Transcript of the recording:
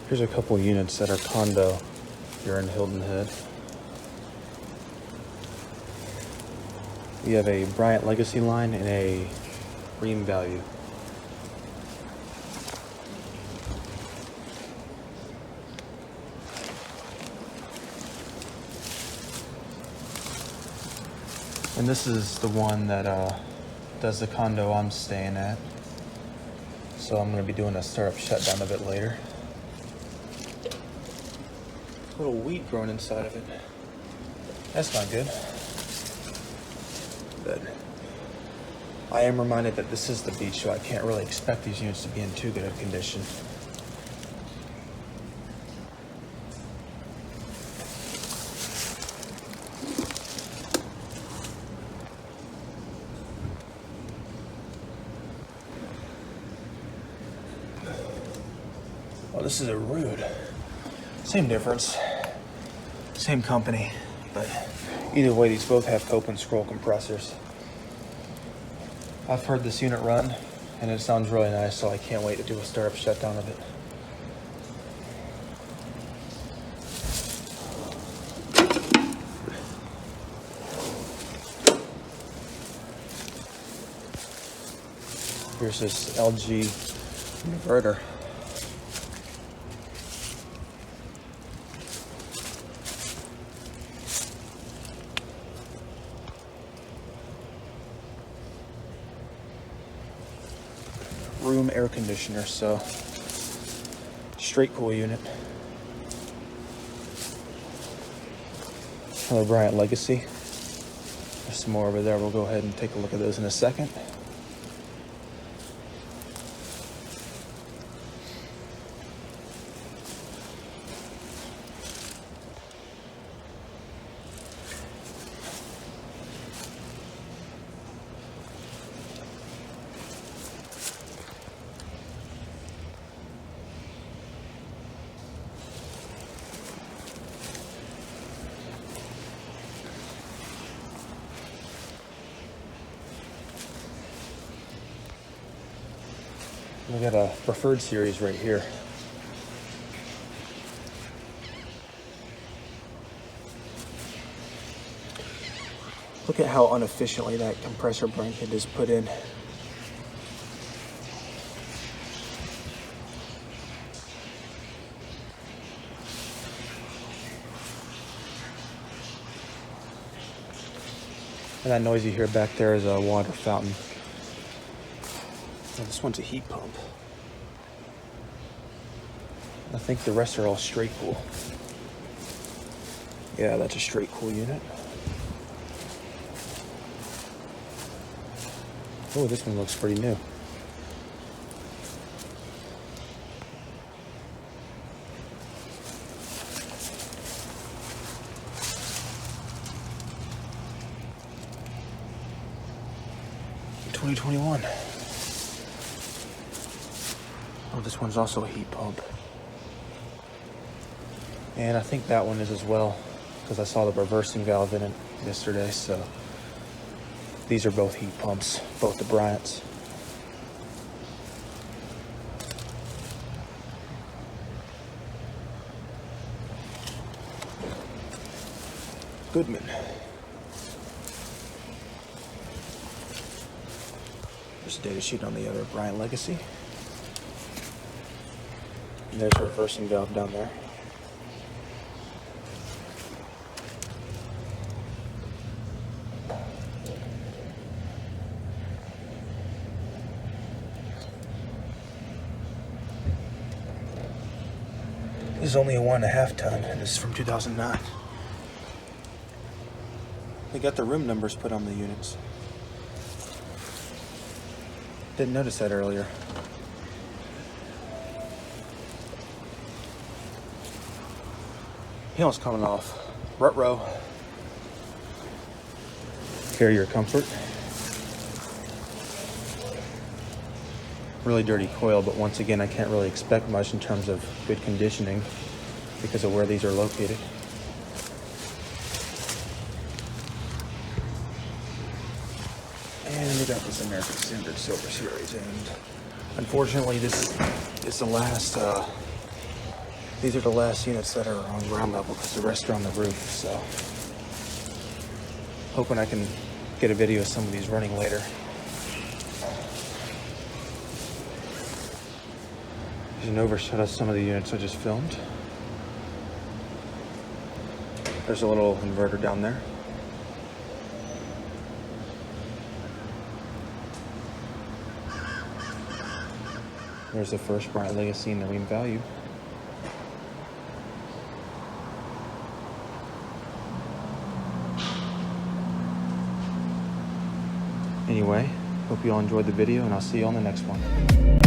Here's a couple units that are condo here in Hilton Head. We have a Bryant Legacy line and a Ream Value. And this is the one that does the condo I'm staying at. So I'm going to be doing a startup shutdown of it later. A little weed growing inside of it. That's not good. But I am reminded that this is the beach, so I can't really expect these units to be in too good of condition. Oh, this is a Ruud. Same difference, same company, but either way, these both have Copeland scroll compressors. I've heard this unit run, and it sounds really nice, so I can't wait to do a startup shutdown of it. Here's this LG inverter. Room air conditioner, so straight cool unit. Another Bryant Legacy. There's some more over there. We'll go ahead and take a look at those in a second. We got a preferred series right here. Look at how inefficiently that compressor blanket is put in. And that noise you hear back there is a water fountain. And this one's a heat pump. I think the rest are all straight cool. Yeah, that's a straight cool unit. Oh, this one looks pretty new. $2021. Oh, this one's also a heat pump. And I think that one is as well, because I saw the reversing valve in it yesterday, so these are both heat pumps, both the Bryants. Goodman. There's a data sheet on the other Bryant Legacy. And there's a reversing valve down there. This is only a 1.5 ton, and this is from 2009. They got the room numbers put on the units. Didn't notice that earlier. Panel's coming off. Rut-row. Carrier comfort. Really dirty coil, but once again, I can't really expect much in terms of good conditioning because of where these are located. And we got this American Standard Silver Series, and unfortunately, this is the last These are the last units that are on ground level because the rest are on the roof, so hoping I can get a video of some of these running later. There's an overshot of some of the units I just filmed. There's a little inverter down there. There's the first Bryant Legacy in the Marine Value. Anyway, hope you all enjoyed the video, and I'll see you on the next one.